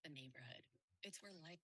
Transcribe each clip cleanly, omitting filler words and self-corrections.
the neighborhood. It's where life.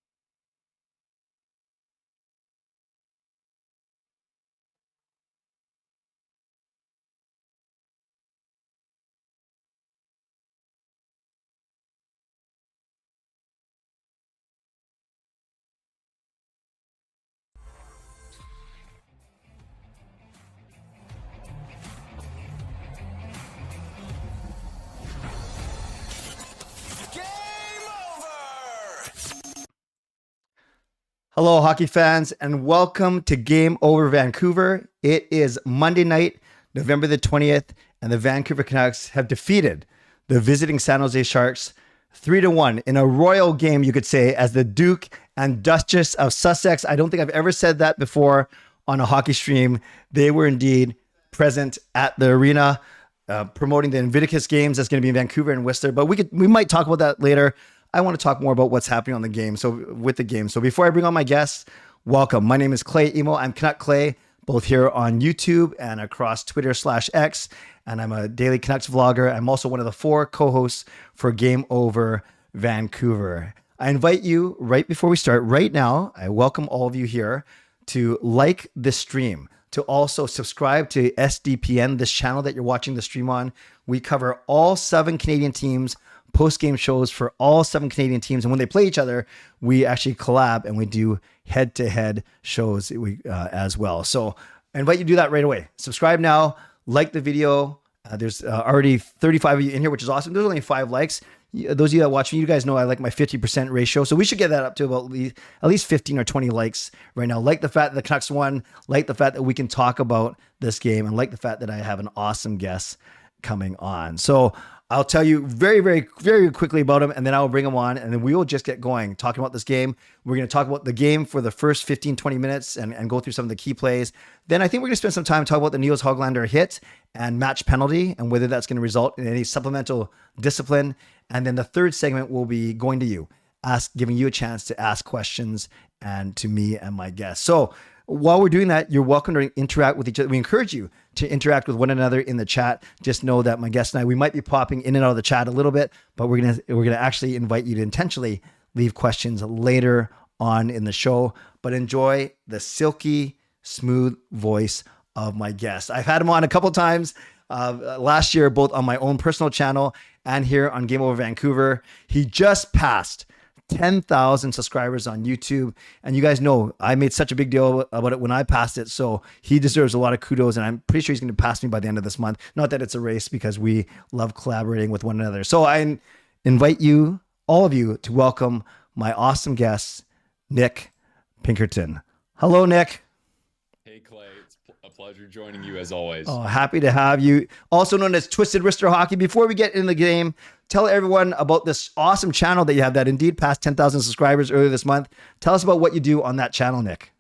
Hello, hockey fans, and welcome to Game Over Vancouver. It is Monday night, November the 20th, and the Vancouver Canucks have defeated the visiting San Jose Sharks 3-1 in a royal game, you could say, as the Duke and Duchess of Sussex. I don't think I've ever said that before on a hockey stream. They were indeed present at the arena, promoting the Invictus Games that's going to be in Vancouver and Whistler, but we might talk about that later. I want to talk more about what's happening on the game. So before I bring on my guests, welcome. My name is Clay Imoo. I'm Canuck Clay, both here on YouTube and across Twitter/X. And I'm a daily Canucks vlogger. I'm also one of the 4 co-hosts for Game Over Vancouver. I invite you right before we start right now. I welcome all of you here to like this stream, to also subscribe to SDPN, this channel that you're watching the stream on. We cover all 7 Canadian teams, post-game shows for all 7 Canadian teams. And when they play each other, we actually collab and we do head-to-head shows as well. So I invite you to do that right away. Subscribe now, like the video. There's already 35 of you in here, which is awesome. There's only 5 likes. Those of you that watch me, you guys know I like my 50% ratio. So we should get that up to about at least 15 or 20 likes right now. Like the fact that the Canucks won, like the fact that we can talk about this game, and like the fact that I have an awesome guest coming on. So I'll tell you very, very, very quickly about him, and then I'll bring him on, and then we will just get going talking about this game. We're going to talk about the game for the first 15, 20 minutes and go through some of the key plays. Then I think we're going to spend some time talking about the Nils Hoglander hit and match penalty and whether that's going to result in any supplemental discipline. And then the third segment will be going to you, giving you a chance to ask questions and to me and my guests. So while we're doing that, you're welcome to interact with each other. We encourage you to interact with one another in the chat. Just know that my guest and I, we might be popping in and out of the chat a little bit, but we're gonna actually invite you to intentionally leave questions later on in the show. But enjoy the silky smooth voice of my guest. I've had him on a couple times last year, both on my own personal channel and here on Game Over Vancouver. He just passed 10,000 subscribers on YouTube. And you guys know I made such a big deal about it when I passed it. So he deserves a lot of kudos. And I'm pretty sure he's going to pass me by the end of this month. Not that it's a race, because we love collaborating with one another. So I invite you, all of you, to welcome my awesome guest, Nick Pinkerton. Hello, Nick. Hey, Clay. It's a pleasure joining you as always. Oh, happy to have you. Also known as Twisted Wrister Hockey. Before we get in the game, tell everyone about this awesome channel that you have that indeed passed 10,000 subscribers earlier this month. Tell us about what you do on that channel, Nick.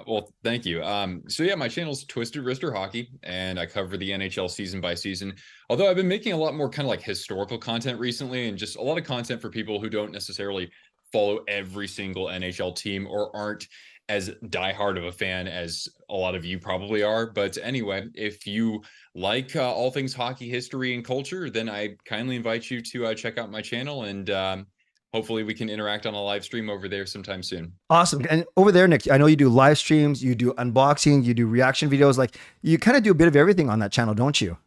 Well, thank you. So yeah, my channel's Twisted Wrister Hockey, and I cover the NHL season by season. Although I've been making a lot more kind of like historical content recently, and just a lot of content for people who don't necessarily follow every single NHL team or aren't as diehard of a fan as a lot of you probably are. But anyway, if you like all things hockey history and culture, then I kindly invite you to check out my channel, and hopefully we can interact on a live stream over there sometime soon. Awesome. And over there, Nick, I know you do live streams, you do unboxing, you do reaction videos. Like, you kind of do a bit of everything on that channel, don't you?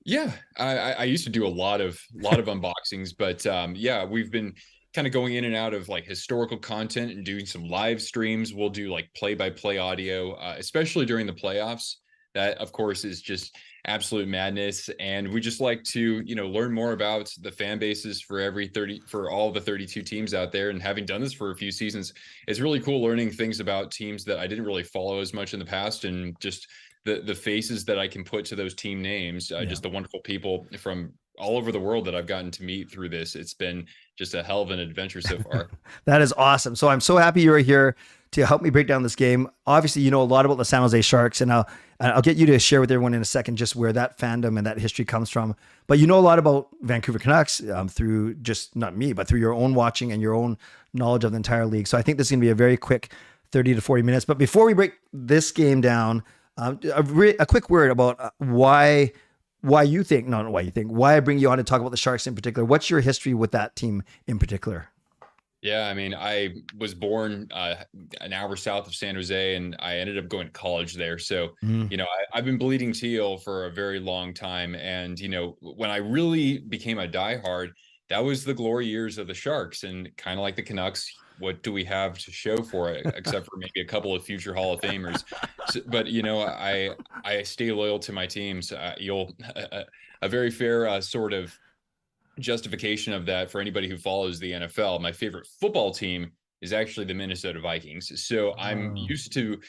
Yeah, I used to do a lot of unboxings, but yeah, we've been kind of going in and out of like historical content and doing some live streams. We'll do like play-by-play audio, especially during the playoffs. That, of course, is just absolute madness. And we just like to, learn more about the fan bases for all the 32 teams out there. And having done this for a few seasons, it's really cool learning things about teams that I didn't really follow as much in the past, and just the faces that I can put to those team names, just the wonderful people from all over the world that I've gotten to meet through this. It's been just a hell of an adventure so far. That is awesome. So I'm so happy you're here to help me break down this game. Obviously, you know a lot about the San Jose Sharks, and I'll get you to share with everyone in a second just where that fandom and that history comes from. But you know a lot about Vancouver Canucks through just not me, but through your own watching and your own knowledge of the entire league. So I think this is going to be a very quick 30 to 40 minutes. But before we break this game down, a quick word about why why you think, no, not why you think, why I bring you on to talk about the Sharks in particular. What's your history with that team in particular? Yeah, I mean, I was born an hour south of San Jose, and I ended up going to college there. So, Mm. I've been bleeding teal for a very long time. And, when I really became a diehard, that was the glory years of the Sharks. And kind of like the Canucks, what do we have to show for it, except for maybe a couple of future Hall of Famers? So, but, I stay loyal to my teams. A very fair sort of justification of that for anybody who follows the NFL. My favorite football team is actually the Minnesota Vikings. So I'm Oh. used to,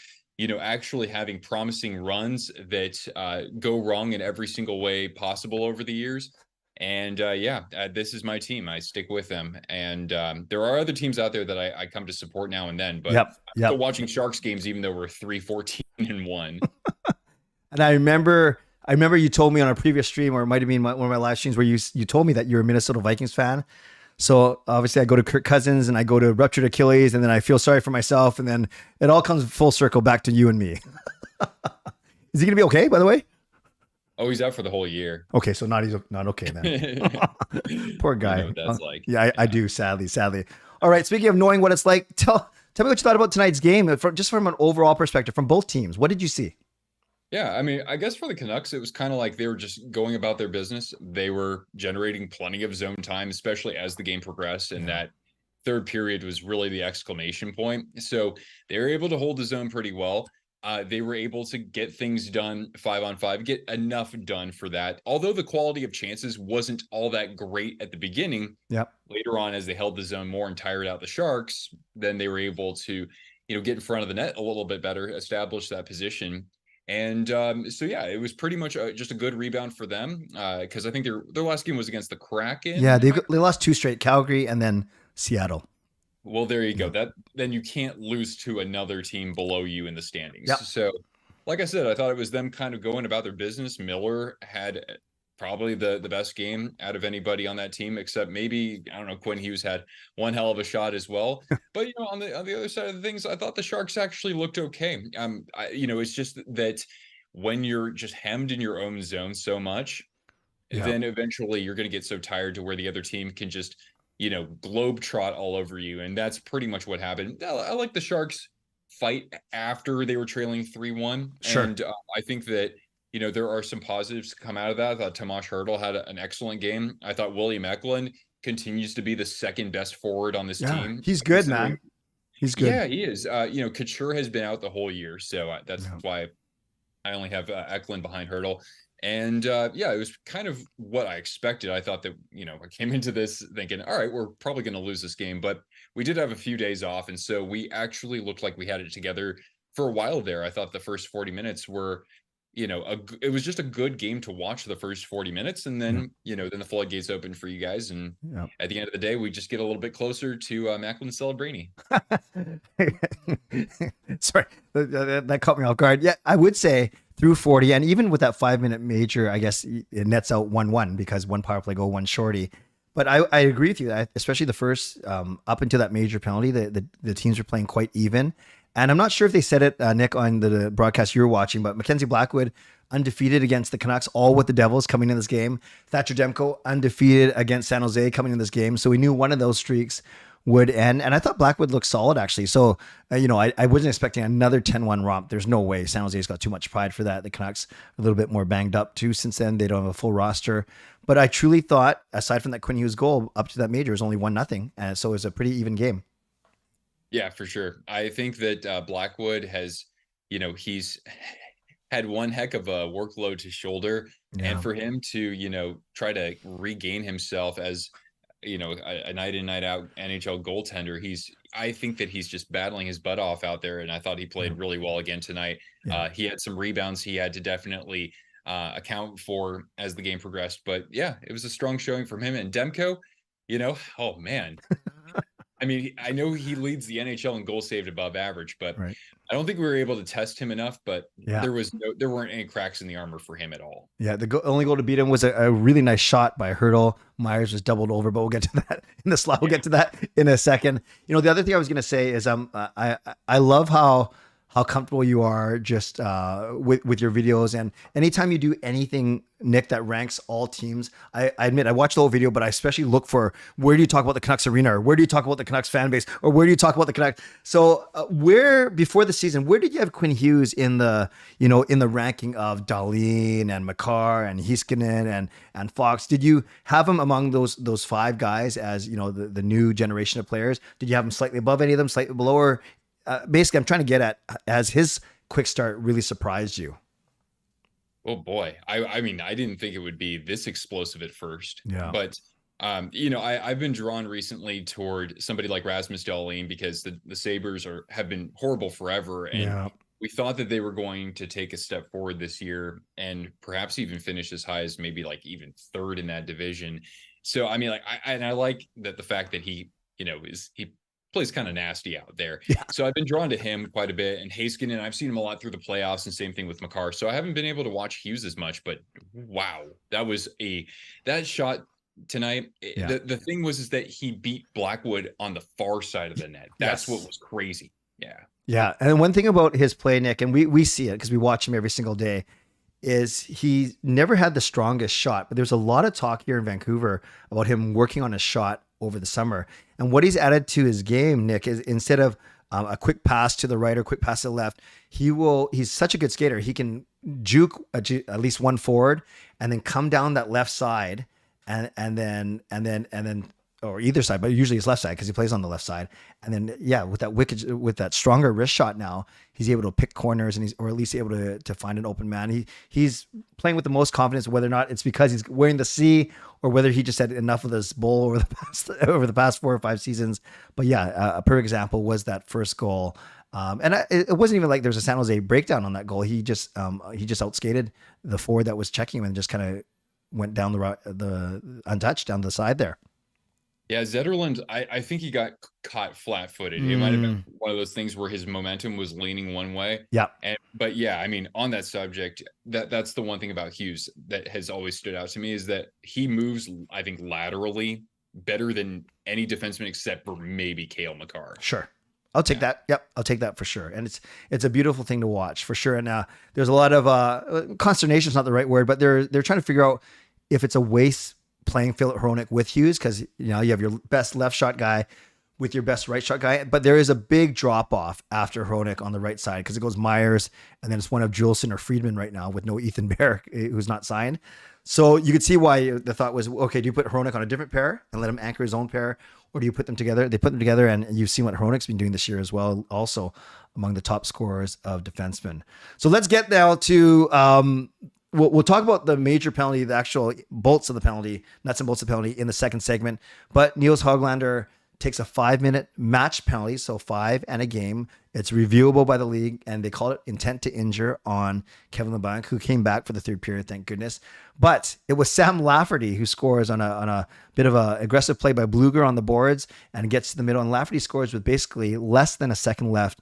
actually having promising runs that go wrong in every single way possible over the years. And this is my team. I stick with them. And there are other teams out there that I come to support now and then, but Yep. I'm still watching Sharks games, even though we're 3-14-1. And I remember you told me on a previous stream, or it might have been one of my live streams, where you told me that you're a Minnesota Vikings fan. So obviously I go to Kirk Cousins and I go to ruptured Achilles, and then I feel sorry for myself, and then it all comes full circle back to you and me. Is he going to be okay, by the way? Oh, he's out for the whole year. Okay, so he's not okay then. Poor guy. You know what that's like. Yeah, I do, sadly. All right, speaking of knowing what it's like, tell me what you thought about tonight's game, just from an overall perspective, from both teams. What did you see? Yeah, I mean, I guess for the Canucks, it was kind of like they were just going about their business. They were generating plenty of zone time, especially as the game progressed. And that third period was really the exclamation point. So they were able to hold the zone pretty well. They were able to get things done 5-on-5, get enough done for that. Although the quality of chances wasn't all that great at the beginning. Yep. Later on, as they held the zone more and tired out the Sharks, then they were able to, get in front of the net a little bit better, establish that position. And it was pretty much just a good rebound for them because I think their last game was against the Kraken. Yeah, they lost 2 straight, Calgary and then Seattle. Well, there you go. Then you can't lose to another team below you in the standings. Yep. So, like I said, I thought it was them kind of going about their business. Miller had probably the best game out of anybody on that team, except maybe, I don't know, Quinn Hughes had one hell of a shot as well. But on the other side of the things, I thought the Sharks actually looked okay. It's just that when you're just hemmed in your own zone so much, then eventually you're going to get so tired to where the other team can just globetrot all over you, and that's pretty much what happened. I like the Sharks fight after they were trailing 3-1. Sure. And I think that there are some positives to come out of that. I thought Tomas Hertl had an excellent game. I thought William Eklund continues to be the second best forward on this team. He's good, man. He's good. Yeah, he is. Couture has been out the whole year, so that's why I only have Eklund behind Hertl. And it was kind of what I expected. I thought that, I came into this thinking, all right, we're probably going to lose this game, but we did have a few days off. And so we actually looked like we had it together for a while there. I thought the first 40 minutes were, it was just a good game to watch the first 40 minutes. And then, then the floodgates opened for you guys. And at the end of the day, we just get a little bit closer to Macklin Celebrini. Sorry, that caught me off guard. Yeah, I would say through 40, and even with that 5-minute major, I guess it nets out 1-1 because one power play goal, one shorty. But I agree with you, especially the first, up until that major penalty, the teams were playing quite even. And I'm not sure if they said it, Nick, on the broadcast you were watching, but Mackenzie Blackwood undefeated against the Canucks, all with the Devils coming in this game. Thatcher Demko undefeated against San Jose coming in this game. So we knew one of those streaks would end. And I thought Blackwood looked solid, actually. So, I wasn't expecting another 10-1 romp. There's no way. San Jose's got too much pride for that. The Canucks a little bit more banged up too since then. They don't have a full roster. But I truly thought, aside from that Quinn Hughes goal, up to that major, it was only 1-0. And so it was a pretty even game. Yeah, for sure. I think that Blackwood has, he's had one heck of a workload to shoulder. Yeah. And for him to, try to regain himself as, a night in, night out NHL goaltender, I think that he's just battling his butt off out there. And I thought he played really well again tonight. Yeah. He had some rebounds he had to definitely account for as the game progressed. But yeah, it was a strong showing from him. And Demko, oh man. I mean, I know he leads the NHL in goals saved above average, but I don't think we were able to test him enough. But there weren't any cracks in the armor for him at all. Yeah, the only goal to beat him was a really nice shot by Hertl. Myers was doubled over, but we'll get to that in the slot. We'll get to that in a second. The other thing I was going to say is I love how how comfortable you are just with your videos. And anytime you do anything, Nick, that ranks all teams, I admit I watched the whole video, but I especially look for where do you talk about the Canucks arena, or where do you talk about the Canucks fan base, or where do you talk about the Canucks? So where before the season, where did you have Quinn Hughes in the ranking of Dahlin and Makar and Heiskanen and Fox? Did you have him among those five guys as the new generation of players? Did you have him slightly above any of them, slightly below, or basically, I'm trying to get at, has his quick start really surprised you? Oh boy. I mean, I didn't think it would be this explosive at first. Yeah. But I've been drawn recently toward somebody like Rasmus Dahlin because the Sabres have been horrible forever. And we thought that they were going to take a step forward this year and perhaps even finish as high as maybe like even third in that division. So I mean, like I like that the fact that he plays kind of nasty out there. Yeah. So I've been drawn to him quite a bit. And Heiskanen, I've seen him a lot through the playoffs, and same thing with Makar. So I haven't been able to watch Hughes as much, but wow, that shot tonight. Yeah. The thing is that he beat Blackwood on the far side of the net. That's what was crazy. Yeah. Yeah. And one thing about his play, Nick, and we see it because we watch him every single day, is he never had the strongest shot, but there's a lot of talk here in Vancouver about him working on his shot over the summer. And what he's added to his game, Nick, is instead of a quick pass to the right or quick pass to the left, he's such a good skater. He can juke at least one forward and then come down that left side and then or either side, but usually it's left side because he plays on the left side. And then, with that stronger wrist shot now, he's able to pick corners and or at least able to find an open man. He's playing with the most confidence, whether or not it's because he's wearing the C or whether he just had enough of this bull over the past 4 or 5 seasons. But yeah, a perfect example was that first goal. It wasn't even like there was a San Jose breakdown on that goal. He just outskated the forward that was checking him and just kind of went down the untouched down the side there. Yeah, Zetterlund, I think he got caught flat-footed. It might have been one of those things where his momentum was leaning one way. Yeah. But yeah, I mean, on that subject, that's the one thing about Hughes that has always stood out to me is that he moves, I think, laterally better than any defenseman except for maybe Cale Makar. Sure. I'll take that. Yep. I'll take that for sure. And it's a beautiful thing to watch for sure. And there's a lot of consternation is not the right word, but they're trying to figure out if it's a waste playing Philip Hronek with Hughes, because you have your best left shot guy with your best right shot guy, but there is a big drop off after Hronek on the right side because it goes Myers and then it's one of Juleson or Friedman right now with no Ethan Bear who's not signed. So you could see why the thought was, okay, do you put Hronek on a different pair and let him anchor his own pair, or do you put them together? They put them together, and you've seen what Hronek's been doing this year as well, also among the top scorers of defensemen. So let's get now to We'll talk about the major penalty, the actual bolts of the penalty, nuts and bolts of the penalty in the second segment. But Nils Hoglander takes a 5-minute match penalty, so 5 and a game. It's reviewable by the league, and they call it intent to injure on Kevin LeBlanc, who came back for the third period, thank goodness. But it was Sam Lafferty who scores on a bit of a aggressive play by Bluger on the boards and gets to the middle, and Lafferty scores with basically less than a second left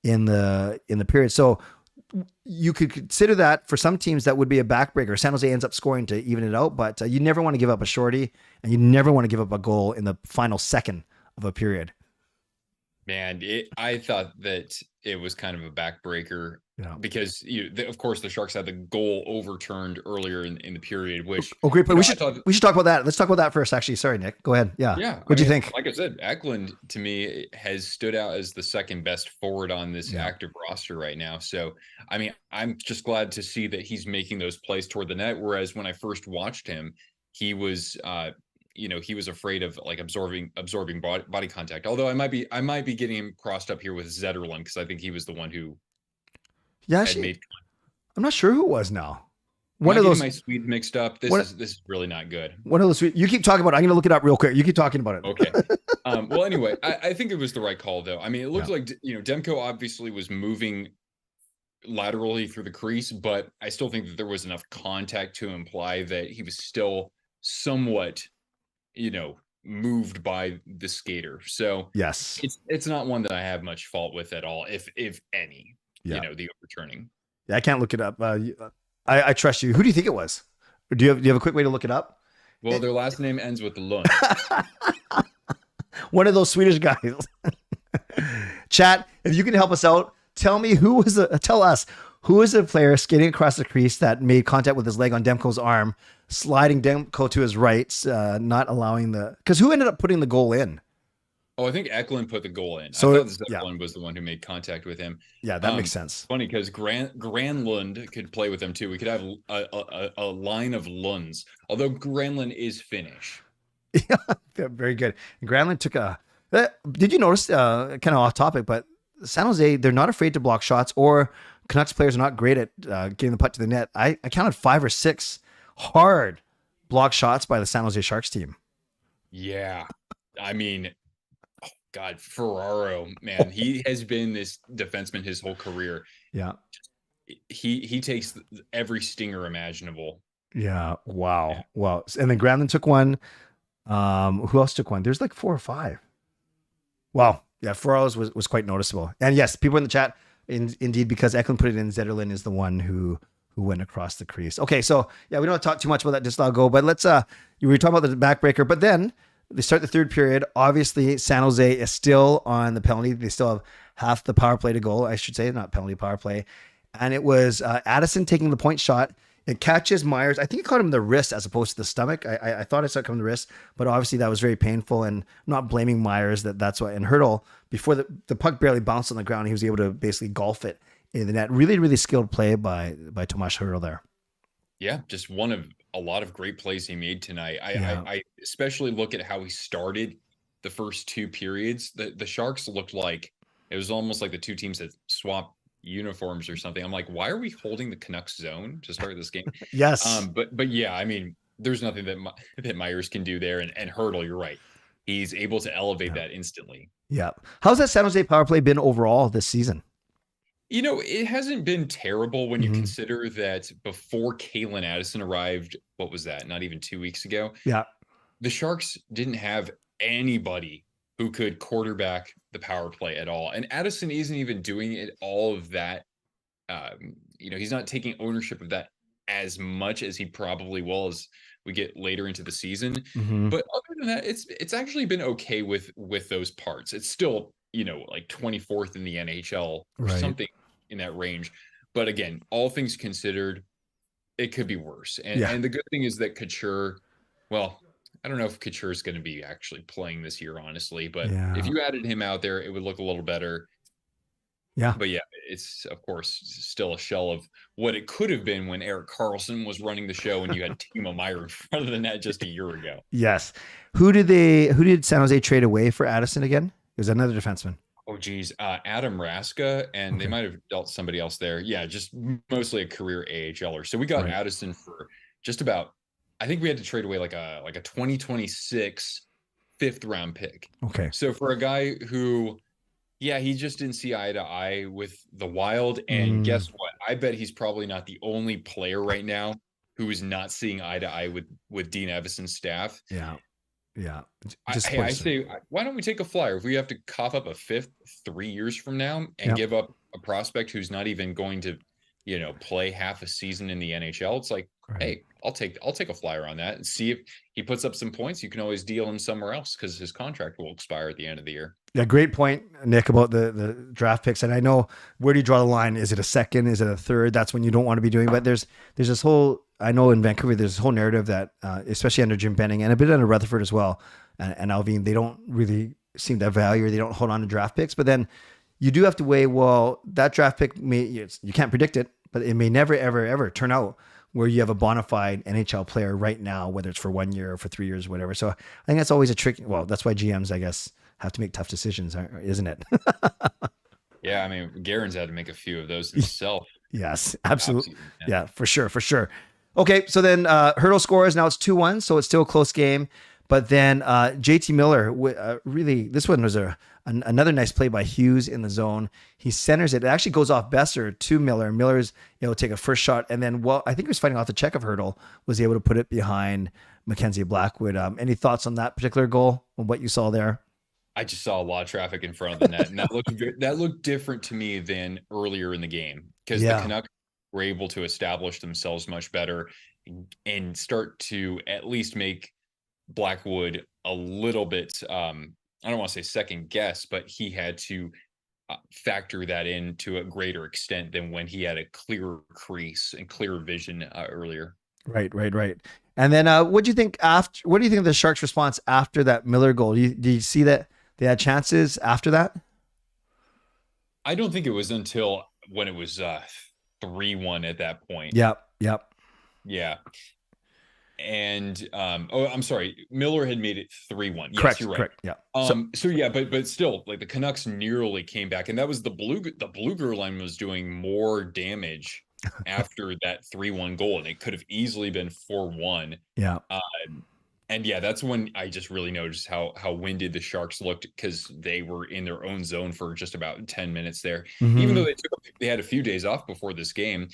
in the period. So you could consider that for some teams that would be a backbreaker. San Jose ends up scoring to even it out, but you never want to give up a shorty, and you never want to give up a goal in the final second of a period. Man, I thought that it was kind of a backbreaker because of course the Sharks had the goal overturned earlier in the period, which great, but we should talk about that. Let's talk about that first. Actually, sorry, Nick, go ahead. Yeah. What'd you think? Like I said, Eklund to me has stood out as the second best forward on this active roster right now. So I mean, I'm just glad to see that he's making those plays toward the net. Whereas when I first watched him, he was he was afraid of like absorbing body contact. Although I might be getting him crossed up here with Zetterlund because I think he was the one who I'm not sure who it was now. One of those my Swedes mixed up. This is really not good. One of those Swedes. You keep talking about it. I'm going to look it up real quick. You keep talking about it. Okay. Well, anyway, I think it was the right call though. I mean, it looked like Demko obviously was moving laterally through the crease, but I still think that there was enough contact to imply that he was still somewhat moved by the skater. So yes, it's not one that I have much fault with at all, if any. The overturning. Yeah, I can't look it up. I trust you. Who do you think it was? Or do you have a quick way to look it up? Well, their last name ends with Lund. One of those Swedish guys. Chat, if you can help us out, tell me tell us who was the player skating across the crease that made contact with his leg on Demko's arm, sliding Demko to his right, not allowing because who ended up putting the goal in? Oh, I think Eklund put the goal in. I So thought yeah, Eklund was the one who made contact with him. yeah, that makes sense. Funny because Granlund could play with them too. We could have a line of Lunds, although Granlund is Finnish. Yeah, very good. Granlund took a. Did you notice? Kind of off topic, but San Jose, they're not afraid to block shots, or Canucks players are not great at getting the puck to the net. I counted 5 or 6 hard block shots by the San Jose Sharks team. Yeah, I mean, oh God, Ferraro, man, he has been this defenseman his whole career. Yeah. He takes every stinger imaginable. Yeah. Wow. Yeah. Wow. And then Granlund took one. Who else took one? There's like 4 or 5. Wow. Yeah. Ferraro's was quite noticeable. And yes, people in the chat, indeed, because Eklund put it in, Zetterlund is the one who went across the crease. Okay. So yeah, we don't talk too much about that disallowed goal, but let's, you were talking about the backbreaker, but then they start the third period. Obviously, San Jose is still on the penalty. They still have half the power play to go, I should say, not penalty, power play. And it was Addison taking the point shot. It catches Myers. I think it caught him in the wrist as opposed to the stomach. I thought I saw it come in the wrist, but obviously that was very painful. And I'm not blaming Myers that's why. And Hurdle, before the puck barely bounced on the ground, he was able to basically golf it in the net. Really, really skilled play by Tomas Hurdle there. Yeah, just one of a lot of great plays he made tonight. I especially look at how he started the first 2 periods. The Sharks looked like it was almost like the two teams had swapped uniforms or something. I'm like, why are we holding the Canucks zone to start this game? Yes. But yeah, I mean, there's nothing that Myers can do there. And Hurdle, you're right. He's able to elevate that instantly. Yeah. How's that San Jose power play been overall this season? You know, it hasn't been terrible when you consider that before Calen Addison arrived, what was that? Not even 2 weeks ago. Yeah. The Sharks didn't have anybody who could quarterback the power play at all. And Addison isn't even doing it all of that. He's not taking ownership of that as much as he probably will as we get later into the season. But other than that, it's actually been okay with those parts. It's still, like 24th in the NHL or something in that range. But again, all things considered, it could be worse. And the good thing is that Couture, well, I don't know if Couture is going to be actually playing this year, honestly, but if you added him out there, it would look a little better. Yeah. But yeah, it's of course still a shell of what it could have been when Erik Karlsson was running the show and you had Timo Meier in front of the net just a year ago. Yes. Who did San Jose trade away for Addison again? It was another defenseman. Oh, geez. Adam Raska, and they might have dealt somebody else there. Yeah, just mostly a career AHLer. So we got Addison for just about, I think we had to trade away like a 2026 5th round pick. Okay. So for a guy who, he just didn't see eye to eye with the Wild. And guess what? I bet he's probably not the only player right now who is not seeing eye to eye with Dean Evason's staff. Yeah. Yeah. I say, why don't we take a flyer? If we have to cough up a 5th 3 years from now and give up a prospect who's not even going to, play half a season in the NHL, it's like, hey, I'll take a flyer on that and see if he puts up some points. You can always deal him somewhere else because his contract will expire at the end of the year. Yeah, great point, Nick, about the draft picks. And I know, where do you draw the line? Is it a 2nd? Is it a 3rd? That's when you don't want to be doing. But there's this whole, I know in Vancouver, there's this whole narrative that, especially under Jim Benning and a bit under Rutherford as well, and Alvin, they don't really seem to value, or they don't hold on to draft picks. But then you do have to weigh, well, that draft pick you can't predict it, but it may never, ever, ever turn out where you have a bona fide NHL player right now, whether it's for 1 year or for 3 years, or whatever. So I think that's always a trick. Well, that's why GMs, I guess, have to make tough decisions, isn't it? Yeah, I mean, Guerin's had to make a few of those himself. Yes, absolutely. Yeah, for sure. Okay, so then Hurdle scores. Now it's 2-1, so it's still a close game. But then JT Miller, really, this one was another nice play by Hughes in the zone. He centers it. It actually goes off Besser to Miller. Miller's able to take a first shot. And then, I think he was fighting off the check of Hurdle, was able to put it behind Mackenzie Blackwood. Any thoughts on that particular goal, on what you saw there? I just saw a lot of traffic in front of the net, and that looked different to me than earlier in the game, because the Canucks were able to establish themselves much better and start to at least make Blackwood a little bit, I don't want to say second guess, but he had to factor that in to a greater extent than when he had a clearer crease and clearer vision earlier. Right. And then what do you think of the Sharks' response after that Miller goal? Do you see that they had chances after that? I don't think it was until when it was 3-1 at that point. Yep. Yeah. And I'm sorry, Miller had made it 3-1. Yes, Correct, you're right. correct. Yeah. So yeah, but still, like the Canucks nearly came back, and that was the Blueger line was doing more damage after that 3-1 goal, and it could have easily been 4-1. Yeah. And yeah, that's when I just really noticed how winded the Sharks looked, because they were in their own zone for just about 10 minutes there. Mm-hmm. Even though they had a few days off before this game,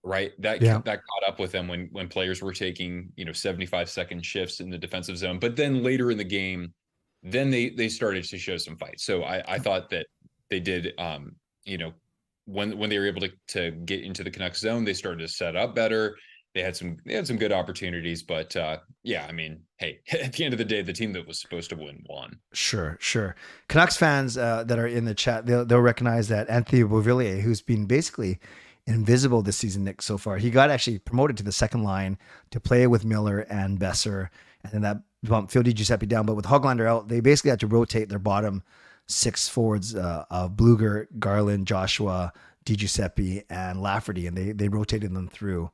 right? That caught up with them when players were taking 75-second shifts in the defensive zone. But then later in the game, then they started to show some fight. So I thought that they did when they were able to get into the Canucks zone, they started to set up better. They had some good opportunities, but yeah, I mean, hey, at the end of the day, the team that was supposed to win won. Sure. Canucks fans that are in the chat, they'll recognize that Anthony Beauvillier, who's been basically invisible this season, Nick, so far. He got actually promoted to the second line to play with Miller and Besser, and then that bumped Phil Giuseppe down. But with Hoglander out, they basically had to rotate their bottom six forwards of Blueger, Garland, Joshua, Giuseppe, and Lafferty, and they rotated them through,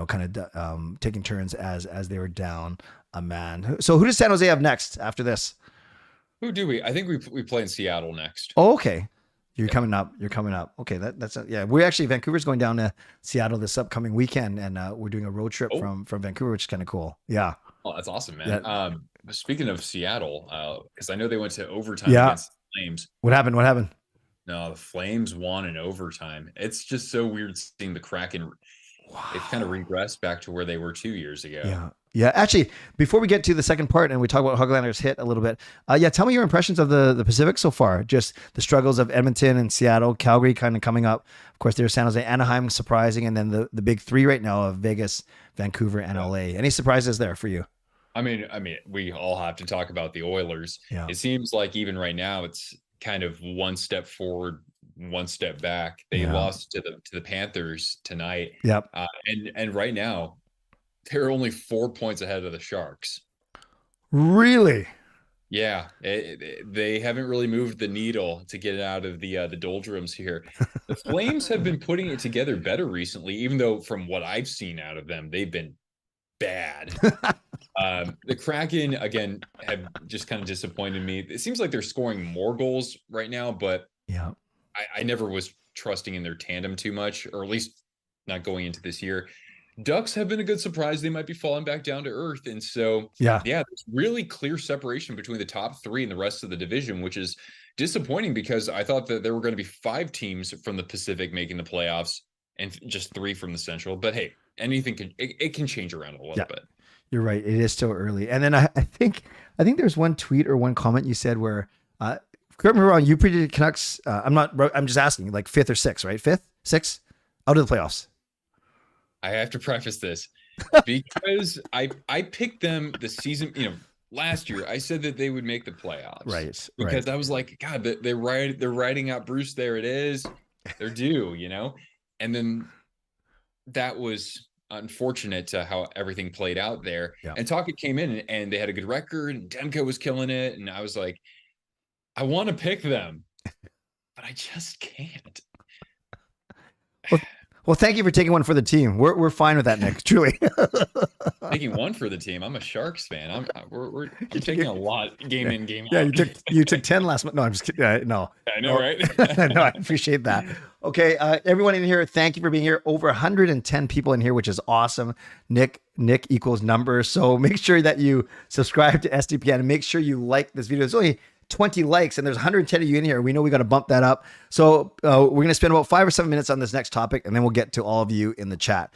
kind of taking turns as they were down a man. So who does San Jose have next after this? Who do we? I think we play in Seattle next. Oh, okay. You're coming up. Okay, that's we're actually, Vancouver's going down to Seattle this upcoming weekend, and we're doing a road trip from Vancouver, which is kind of cool. Yeah. Oh, that's awesome, man. Yeah. Speaking of Seattle, because I know they went to overtime against the Flames. What happened? No, the Flames won in overtime. It's just so weird seeing the Kraken. Wow. They've kind of regressed back to where they were 2 years ago. Yeah. Actually, before we get to the second part and we talk about Hoglander's hit a little bit, tell me your impressions of the Pacific so far. Just the struggles of Edmonton and Seattle, Calgary kind of coming up. Of course, there's San Jose, Anaheim surprising, and then the big three right now of Vegas, Vancouver, and LA. Any surprises there for you? I mean, we all have to talk about the Oilers. Yeah. It seems like even right now, it's kind of one step forward, one step back. They lost to the Panthers tonight. Yep. And right now, they're only 4 points ahead of the Sharks. Really? Yeah. They haven't really moved the needle to get out of the doldrums here. The Flames have been putting it together better recently, even though from what I've seen out of them, they've been bad. The Kraken, again, have just kind of disappointed me. It seems like they're scoring more goals right now, but yeah, I never was trusting in their tandem too much, or at least not going into this year. Ducks have been a good surprise. They might be falling back down to earth. And so, there's really clear separation between the top three and the rest of the division, which is disappointing because I thought that there were going to be 5 teams from the Pacific making the playoffs and just 3 from the Central. But hey, anything can change around a little bit. You're right. It is still early. And then I think there's one tweet or one comment you said where, correct me wrong, you predicted Canucks. I'm just asking, like 5th or 6th, right? 5th, 6th out of the playoffs. I have to preface this because I picked them the season, last year. I said that they would make the playoffs, right? Because I was like, God, they're writing out Bruce. There it is. They're due, and then that was unfortunate to how everything played out there. Yeah. And Tocchet came in and they had a good record and Demko was killing it. And I was like, I want to pick them, but I just can't. Well, thank you for taking one for the team. We're fine with that, Nick. Truly. Taking one for the team. I'm a Sharks fan. You're taking a lot game in, game out. Yeah, you took 10 last month. No, I'm just kidding. No. I know, right? No, I appreciate that. Okay, everyone in here, thank you for being here. Over 110 people in here, which is awesome. Nick equals numbers. So make sure that you subscribe to SDPN and make sure you like this video. It's only 20 likes and there's 110 of you in here. We know we got to bump that up. So we're going to spend about 5 or 7 minutes on this next topic and then we'll get to all of you in the chat.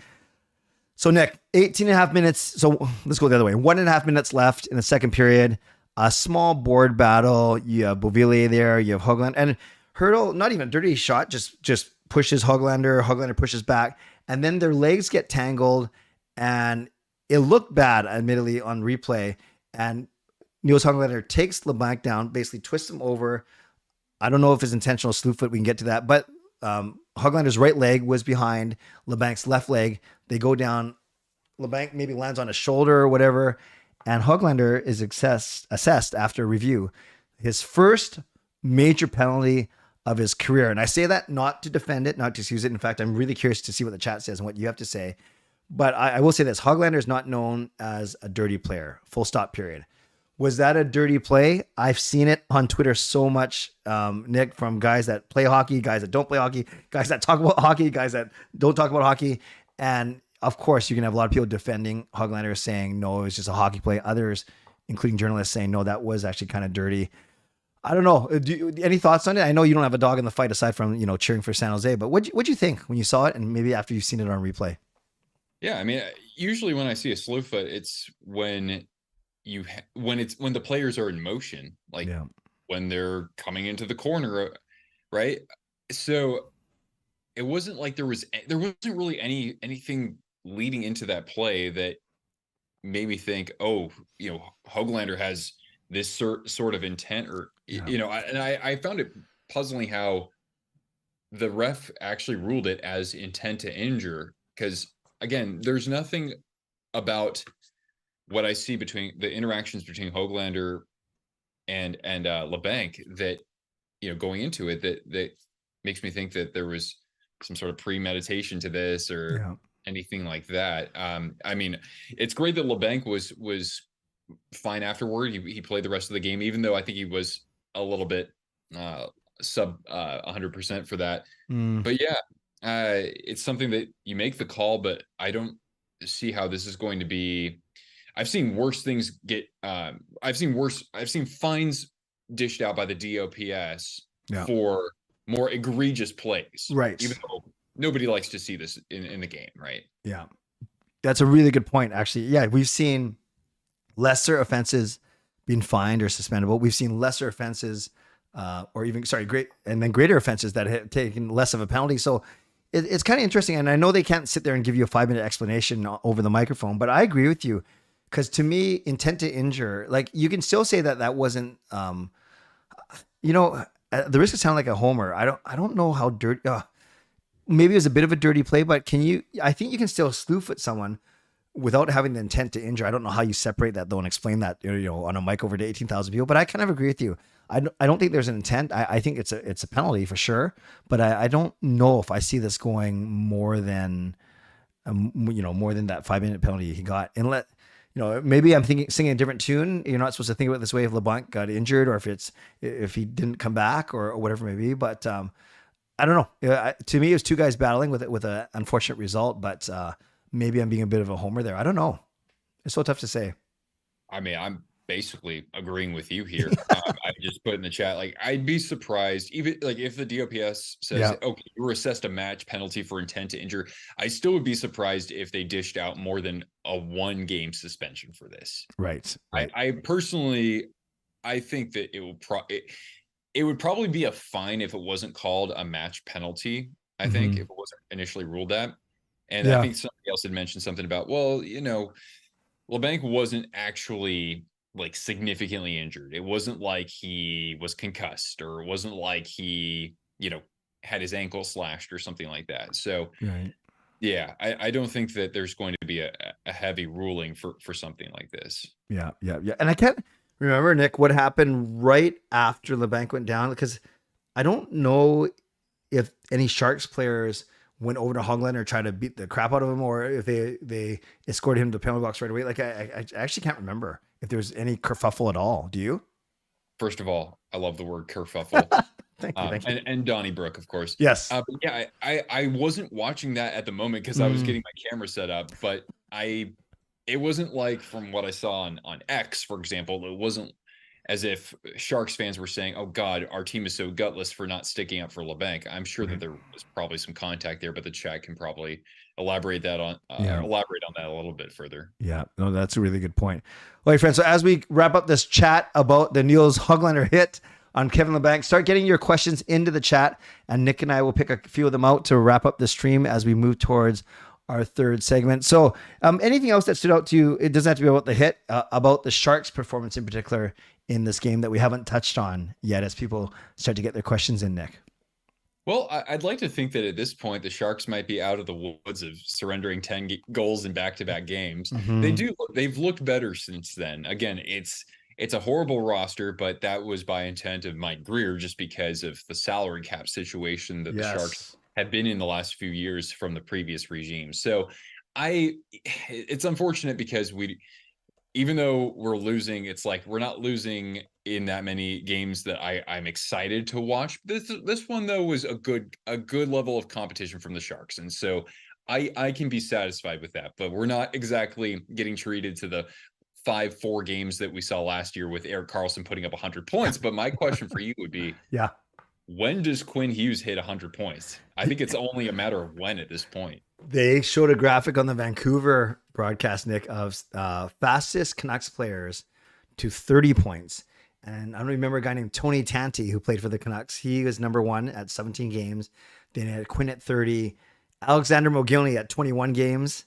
So Nick, 18 and a half minutes. So let's go the other way. 1.5 minutes left in the second period. A small board battle. You have Beauvillier there. You have Hoglander and Hurdle. Not even a dirty shot. Just pushes Hoglander. Hoglander pushes back, and then their legs get tangled, and it looked bad, admittedly, on replay. And Nils Hoglander takes LeBlanc down, basically twists him over I don't know if it's intentional slew foot. We can get to that, but Hoglander's right leg was behind LeBank's left leg. They go down. LeBanc maybe lands on his shoulder or whatever, and Hoglander is assessed after review. His first major penalty of his career. And I say that not to defend it, not to excuse it. In fact, I'm really curious to see what the chat says and what you have to say. But I will say this, Hoglander is not known as a dirty player, full stop, period. Was that a dirty play? I've seen it on Twitter so much, Nick, from guys that play hockey, guys that don't play hockey, guys that talk about hockey, guys that don't talk about hockey. And of course, you can have a lot of people defending Hoglander, saying, no, it was just a hockey play. Others, including journalists, saying, no, that was actually kind of dirty. I don't know. Any thoughts on it? I know you don't have a dog in the fight aside from, cheering for San Jose, but what'd you think when you saw it, and maybe after you've seen it on replay? Yeah, I mean, usually when I see a slew foot, it's when the players are in motion, like when they're coming into the corner, right? So it wasn't like there wasn't really anything leading into that play that made me think, oh, Hoglander has this sort of intent, or I found it puzzling how the ref actually ruled it as intent to injure, because again, there's nothing about what I see between the interactions between Hoglander and LeBanc that going into it that makes me think that there was some sort of premeditation to this or anything like that. I mean, it's great that LeBanc was fine afterward. He played the rest of the game, even though I think he was a little bit sub 100% for that. But yeah, it's something that you make the call, but I don't see how this is going to be. I've seen worse things get. I've seen fines dished out by the DOPS for more egregious plays, right? Even though nobody likes to see this in the game, right? Yeah, that's a really good point, actually. Yeah, we've seen lesser offenses being fined or suspendable. We've seen lesser offenses, greater offenses that have taken less of a penalty. So it's kind of interesting. And I know they can't sit there and give you a 5-minute explanation over the microphone, but I agree with you. Because to me, intent to injure, like you can still say that wasn't, at the risk of sounding like a homer, I don't know how dirty. Maybe it was a bit of a dirty play, but I think you can still slew foot someone without having the intent to injure. I don't know how you separate that though and explain that on a mic over to 18,000 people. But I kind of agree with you. I don't think there's an intent. I think it's a penalty for sure. But I don't know if I see this going more than that 5-minute penalty he got. And maybe I'm singing a different tune. You're not supposed to think about it this way if LeBlanc got injured or if he didn't come back or whatever it may be. But I don't know. To me, it was two guys battling with an unfortunate result. But maybe I'm being a bit of a homer there. I don't know. It's so tough to say. I mean, I'm basically agreeing with you here. I just put in the chat, like, I'd be surprised even like if the DOPS says, okay, you were assessed a match penalty for intent to injure. I still would be surprised if they dished out more than a 1-game suspension for this. Right. I personally, I think that it would probably be a fine if it wasn't called a match penalty. I think if it wasn't initially ruled that. And I think somebody else had mentioned something about, well, LeBanc wasn't actually like significantly injured. It wasn't like he was concussed, or it wasn't like he, had his ankle slashed or something like that. So yeah, I don't think that there's going to be a heavy ruling for something like this. Yeah. And I can't remember, Nick, what happened right after LeBanc went down, because I don't know if any Sharks players went over to Hoglander, tried to beat the crap out of him, or if they escorted him to the penalty box right away. Like I actually can't remember if there was any kerfuffle at all. Do you? First of all, I love the word kerfuffle. Thank you. And Donnybrook, of course. Yes. But yeah, I wasn't watching that at the moment because I was getting my camera set up, but it wasn't like, from what I saw on X, for example, it wasn't as if Sharks fans were saying, oh God, our team is so gutless for not sticking up for LeBanc. I'm sure that there was probably some contact there, but the chat can probably elaborate on that a little bit further. Yeah, no, that's a really good point. All right, friends. So as we wrap up this chat about the Nils Hoglander hit on Kevin LeBanc, start getting your questions into the chat, and Nick and I will pick a few of them out to wrap up the stream as we move towards our third segment. So anything else that stood out to you? It doesn't have to be about the hit, about the Sharks' performance in particular in this game that we haven't touched on yet as people start to get their questions in, Nick? Well, I'd like to think that at this point, the Sharks might be out of the woods of surrendering 10 goals in back-to-back games. Mm-hmm. They've looked better since then. Again, it's a horrible roster, but that was by intent of Mike Greer just because of the salary cap situation that the Sharks Yes. have been in the last few years from the previous regime. So it's unfortunate because even though we're losing, it's like we're not losing in that many games that I'm excited to watch. This one though was a good level of competition from the Sharks, and so I can be satisfied with that. But we're not exactly getting treated to the 5-4 games that we saw last year with Erik Karlsson putting up 100 points. But my question for you would be, Yeah. when does Quinn Hughes hit 100 points? I think it's only a matter of when at this point. They showed a graphic on the Vancouver broadcast, Nick, of fastest Canucks players to 30 points. And I don't remember a guy named Tony Tanti who played for the Canucks. He was number one at 17 games. Then had Quinn at 30, Alexander Mogilny at 21 games.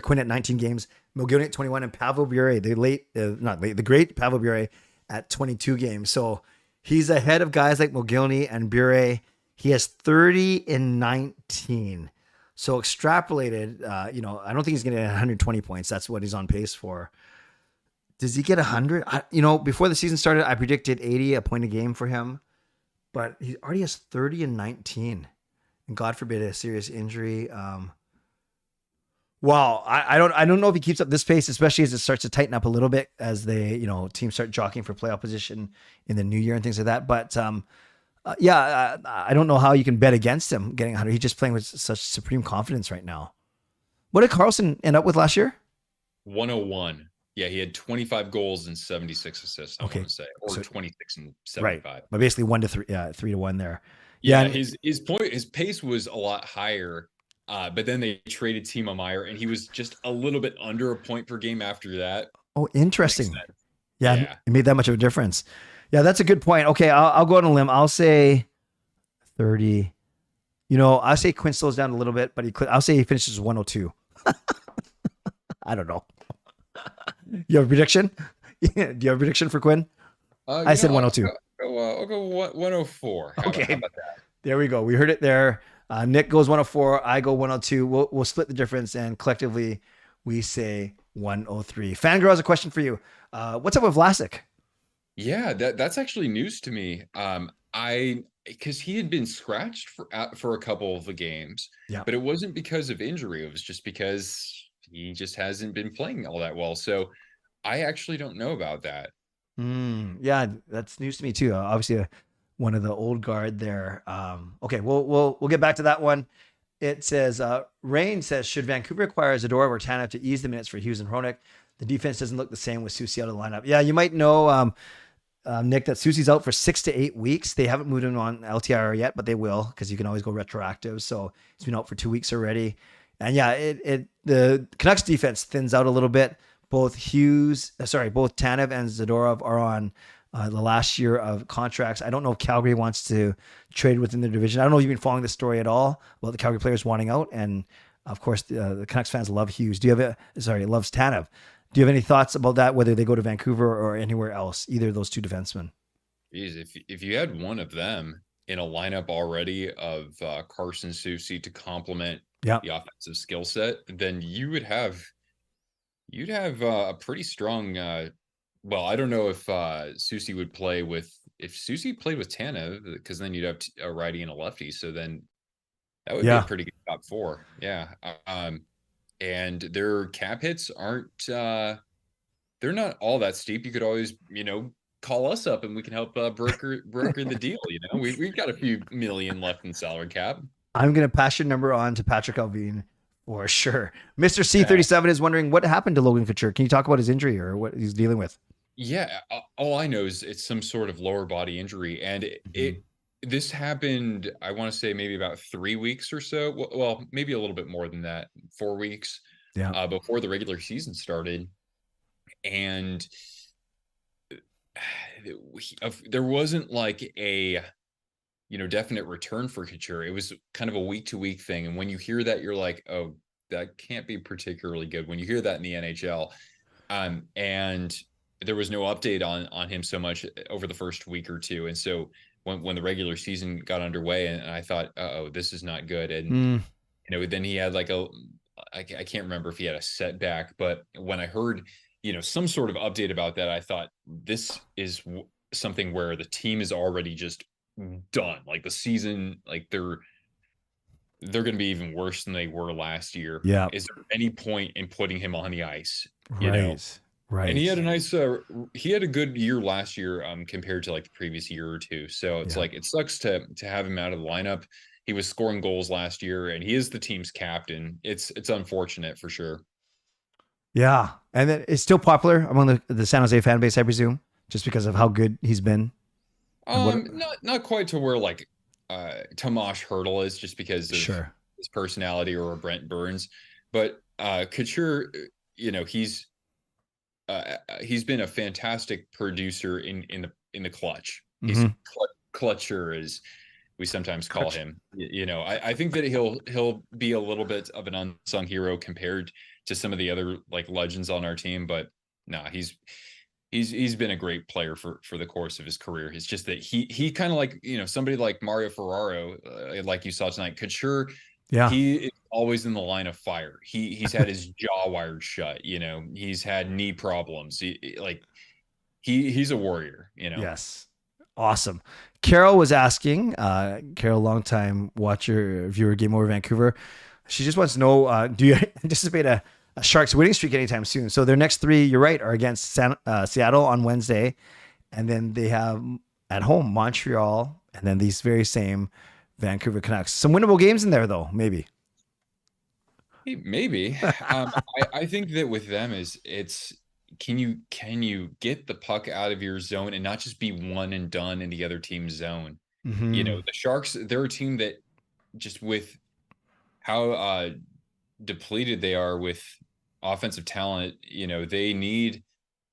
Quinn at 19 games, Mogilny at 21, and Pavel Bure, the great Pavel Bure at 22 games. So he's ahead of guys like Mogilny and Bure. He has 30 and 19. So extrapolated, I don't think he's going to get 120 points. That's what he's on pace for. Does he get 100? Before the season started, I predicted 80, a point a game for him, but he already has 30 and 19. And God forbid a serious injury. I don't know if he keeps up this pace, especially as it starts to tighten up a little bit as they, teams start jockeying for playoff position in the new year and things like that. But I don't know how you can bet against him getting 100. He's just playing with such supreme confidence right now. What did Karlsson end up with last year? 101. Yeah, he had 25 goals and 76 assists, I want to say, or 26 and 75. Right, but basically 1-3, 3-1 there. Yeah, his pace was a lot higher, but then they traded Timo Meier, and he was just a little bit under a point per game after that. Oh, interesting. Yeah, it made that much of a difference. Yeah, that's a good point. Okay, I'll go on a limb. I'll say 30. I'll say Quinn slows down a little bit, but I'll say he finishes 102. I don't know. You have a prediction? Do you have a prediction for Quinn? I said 102. I'll go 104. How about that? There we go. We heard it there. Nick goes 104. I go 102. We'll split the difference, and collectively we say 103. Fangirl has a question for you. What's up with Vlasic? Yeah, that's actually news to me. Because he had been scratched for a couple of the games, but it wasn't because of injury. It was just because he just hasn't been playing all that well. So I actually don't know about that. Yeah, that's news to me too. Obviously, one of the old guard there. Okay, we'll get back to that one. It says Rain says, should Vancouver acquire Zadorov or Tanev to ease the minutes for Hughes and Hronek? The defense doesn't look the same with Soucy out of the lineup. Yeah, you might know, Nick, that Soucy's out for 6 to 8 weeks. They haven't moved him on LTIR yet, but they will because you can always go retroactive. So he's been out for 2 weeks already. And yeah, the Canucks defense thins out a little bit. Both Tanev and Zadorov are on the last year of contracts. I don't know if Calgary wants to trade within their division. I don't know if you've been following this story at all about the Calgary players wanting out. And of course, the Canucks fans love Hughes. Loves Tanev. Do you have any thoughts about that, whether they go to Vancouver or anywhere else, either of those two defensemen? Geez, if you had one of them in a lineup already of Carson Soucy to complement the offensive skill set, then you'd have a pretty strong. Well, I don't know if Soucy would play if Soucy played with Tanev, because then you'd have a righty and a lefty. So then that would be a pretty good top four. Yeah. And their cap hits aren't they're not all that steep. You could always, call us up and we can help broker the deal. We've got a few million left in salary cap. I'm gonna pass your number on to Patrick Alvin for sure. Mr. C37 is wondering what happened to Logan Couture. Can you talk about his injury or what he's dealing with? Yeah, all I know is it's some sort of lower body injury, and this happened, I want to say maybe about 3 weeks or so. Well, maybe a little bit more than that, 4 weeks before the regular season started. And there wasn't like a, definite return for Couture. It was kind of a week-to-week thing. And when you hear that, you're like, oh, that can't be particularly good when you hear that in the NHL. And there was no update on him so much over the first week or two. And so when the regular season got underway, and I thought, oh, this is not good. And then he had like I can't remember if he had a setback, but when I heard some sort of update about that, I thought this is something where the team is already just done. Like the season, like they're going to be even worse than they were last year. Yeah. Is there any point in putting him on the ice? Right. And he had a good year last year compared to like the previous year or two. So it's like, it sucks to have him out of the lineup. He was scoring goals last year and he is the team's captain. It's unfortunate for sure. Yeah. And then it's still popular among the San Jose fan base, I presume, just because of how good he's been. Not quite to where like Tomas Hertl is, just because of his personality, or Brent Burns, but Couture, he's been a fantastic producer in the clutch. He's clutcher, as we sometimes call him. I think that he'll be a little bit of an unsung hero compared to some of the other like legends on our team, but he's been a great player for the course of his career. It's just that he kind of like, somebody like Mario Ferraro, like you saw tonight, Couture, he is always in the line of fire. He's had his jaw wired shut, he's had knee problems. He's a warrior, Yes. Awesome. Carol was asking, Carol, longtime watcher, viewer, Game Over Vancouver. She just wants to know, do you anticipate a Sharks winning streak anytime soon? So their next three, you're right, are against Seattle on Wednesday. And then they have at home Montreal, and then these very same Vancouver Canucks. Some winnable games in there, though, maybe. Maybe. I think that with them it's can you get the puck out of your zone and not just be one and done in the other team's zone? The Sharks, they're a team that just with how depleted they are with offensive talent, they need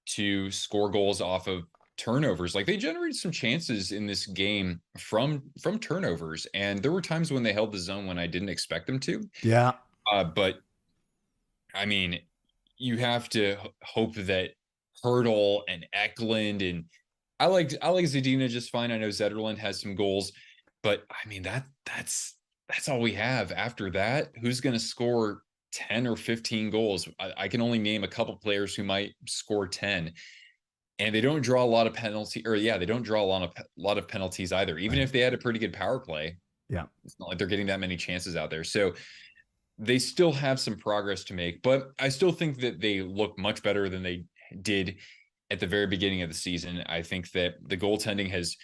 to score goals off of turnovers. Like they generated some chances in this game from turnovers, and there were times when they held the zone when I didn't expect them to. Yeah. But I mean, you have to hope that Hertl and Eklund, and I like Zadina just fine. I know Zetterlund has some goals, but I mean that's all we have. After that, who's going to score 10 or 15 goals? I can only name a couple players who might score 10, and they don't draw a lot of penalty, or they don't draw a lot of penalties either. Even if they had a pretty good power play, it's not like they're getting that many chances out there. So they still have some progress to make, but I still think that they look much better than they did at the very beginning of the season. I think that the goaltending has,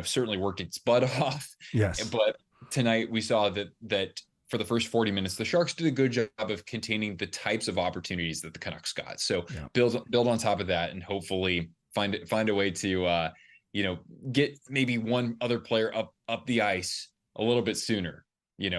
certainly worked its butt off. Yes. But tonight we saw that for the first 40 minutes, the Sharks did a good job of containing the types of opportunities that the Canucks got. So build on top of that, and hopefully find a way to, get maybe one other player up the ice a little bit sooner,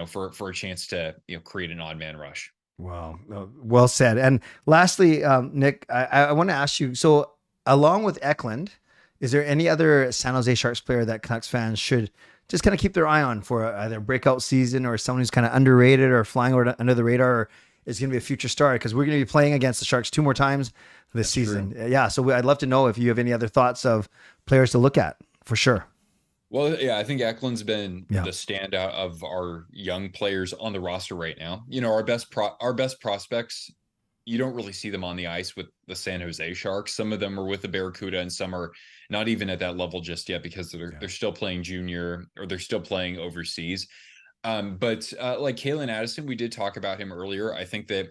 for a chance to, create an odd man rush. Wow. Well said. And lastly, Nick, I want to ask you, so along with Eklund, is there any other San Jose Sharks player that Canucks fans should just kind of keep their eye on for either a breakout season or someone who's kind of underrated or flying under the radar, or is going to be a future star? Because we're going to be playing against the Sharks 2 more times this season. True. Yeah. So I'd love to know if you have any other thoughts of players to look at, for sure. Well, I think Eklund's been the standout of our young players on the roster right now. Our best prospects, you don't really see them on the ice with the San Jose Sharks. Some of them are with the Barracuda, and some are not even at that level just yet because they're still playing junior, or they're still playing overseas. But like Calen Addison, we did talk about him earlier. I think that,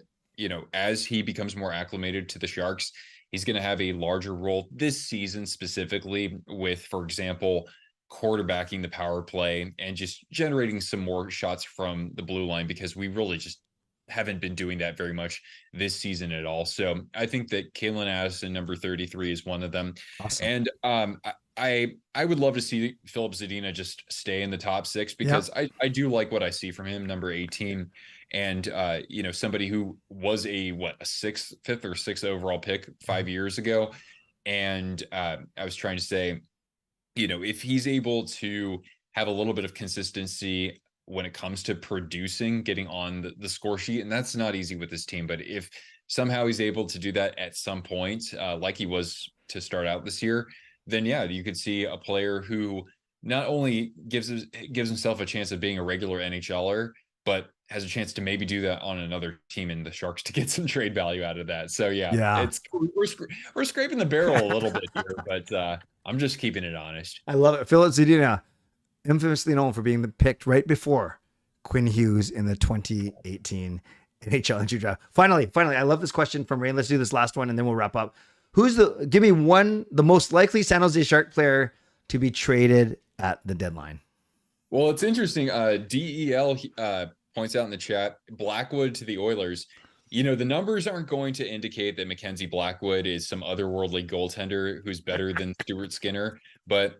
as he becomes more acclimated to the Sharks, he's going to have a larger role this season, specifically with, for example, quarterbacking the power play and just generating some more shots from the blue line, because we really just haven't been doing that very much this season at all. So I think that Calen Addison, number 33, is one of them. Awesome. And I would love to see Filip Zadina just stay in the top 6, because I do like what I see from him, number 18. And somebody who was a 5th or 6th overall pick 5 years ago. And I was trying to say, if he's able to have a little bit of consistency when it comes to producing, getting on the score sheet, and that's not easy with this team, but if somehow he's able to do that at some point, like he was to start out this year, then yeah, you could see a player who not only gives himself a chance of being a regular NHLer, but has a chance to maybe do that on another team in the Sharks to get some trade value out of that. So yeah, it's we're scraping the barrel a little bit here, but I'm just keeping it honest. I love it. Filip Zadina, infamously known for being picked right before Quinn Hughes in the 2018 NHL entry draft. Finally, I love this question from Rain. Let's do this last one and then we'll wrap up. Give me the most likely San Jose Shark player to be traded at the deadline? Well, it's interesting. DEL points out in the chat, Blackwood to the Oilers. You know, the numbers aren't going to indicate that Mackenzie Blackwood is some otherworldly goaltender who's better than Stuart Skinner. But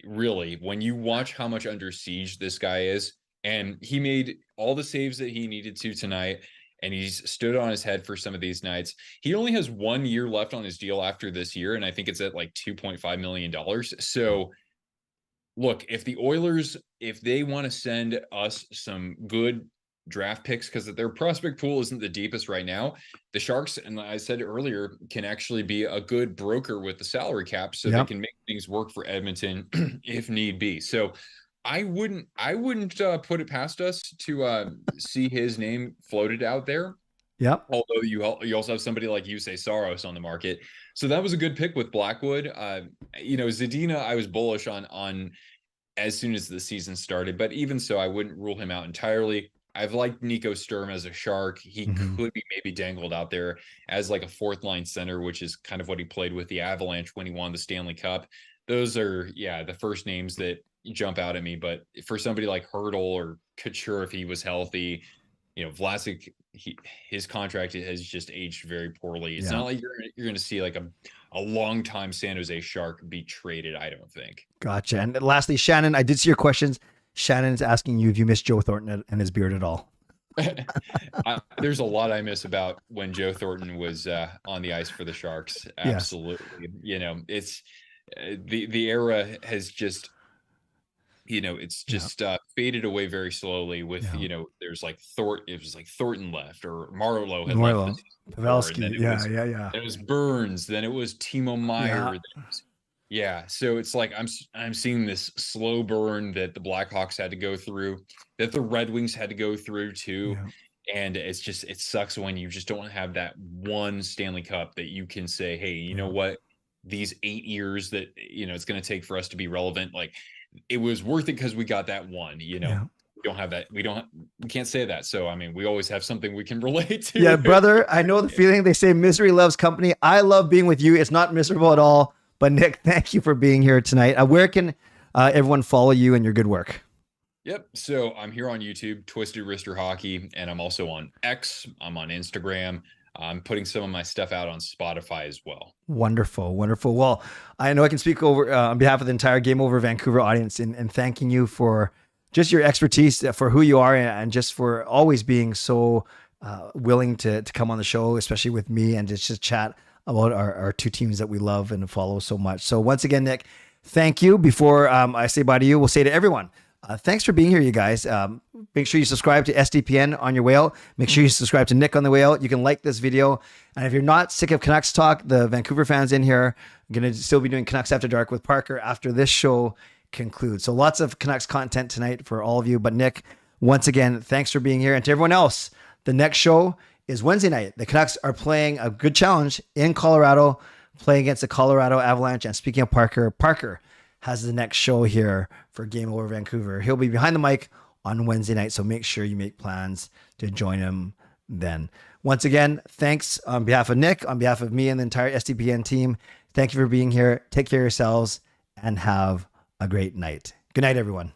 really, when you watch how much under siege this guy is, and he made all the saves that he needed to tonight, and he's stood on his head for some of these nights. He only has 1 year left on his deal after this year, and I think it's at like $2.5 million. So look, if the Oilers, if they want to send us some good draft picks, because their prospect pool isn't the deepest right now, the Sharks, and I said earlier, can actually be a good broker with the salary cap, so they can make things work for Edmonton if need be. So I wouldn't put it past us to see his name floated out there. Yep. Although you also have somebody like Jussi Saros on the market, so that was a good pick with Blackwood. Zadina, I was bullish on as soon as the season started, but even so, I wouldn't rule him out entirely. I've liked Nico Sturm as a Shark. He could be maybe dangled out there as like a fourth line center, which is kind of what he played with the Avalanche when he won the Stanley Cup. Those are the first names that jump out at me. But for somebody like Hurdle or Couture, if he was healthy, Vlasic, his contract has just aged very poorly. It's not like you're going to see like a long-time San Jose Shark be traded, I don't think. Gotcha. And lastly, Shannon, I did see your questions. Shannon's asking you if you miss Joe Thornton and his beard at all. There's a lot I miss about when Joe Thornton was on the ice for the Sharks. Absolutely. Yes. It's the era has just, it's just faded away very slowly with, there's like it was like Thornton left, or Marlowe had left. Pavelski. Then it was Burns. Then it was Timo Meier. So it's like I'm seeing this slow burn that the Blackhawks had to go through, that the Red Wings had to go through too. And it sucks when you just don't have that one Stanley Cup that you can say, hey, you know what? These 8 years that, it's going to take for us to be relevant, like it was worth it because we got that one, We don't have that. We can't say that. So, I mean, we always have something we can relate to. Yeah, brother, I know the feeling. They say misery loves company. I love being with you. It's not miserable at all. But Nick, thank you for being here tonight. Where can everyone follow you and your good work? Yep. So I'm here on YouTube, Twisted Wrister Hockey, and I'm also on X. I'm on Instagram. I'm putting some of my stuff out on Spotify as well. Wonderful. Well, I know I can speak over on behalf of the entire Game Over Vancouver audience in thanking you for just your expertise, for who you are, and just for always being so willing to come on the show, especially with me, and just chat about our two teams that we love and follow so much. So once again, Nick, thank you. Before I say bye to you, we'll say to everyone, thanks for being here, you guys. Make sure you subscribe to SDPN on your way out. Make sure you subscribe to Nick on the way out. You can like this video. And if you're not sick of Canucks talk, the Vancouver fans in here are going to still be doing Canucks After Dark with Parker after this show concludes. So lots of Canucks content tonight for all of you. But Nick, once again, thanks for being here. And to everyone else, the next show is Wednesday night. The Canucks are playing a good challenge in Colorado, playing against the Colorado Avalanche. And speaking of Parker has the next show here for Game Over Vancouver. He'll be behind the mic on Wednesday night, so make sure you make plans to join him then. Once again, thanks on behalf of Nick, on behalf of me and the entire SDPN team. Thank you for being here. Take care of yourselves and have a great night. Good night, everyone.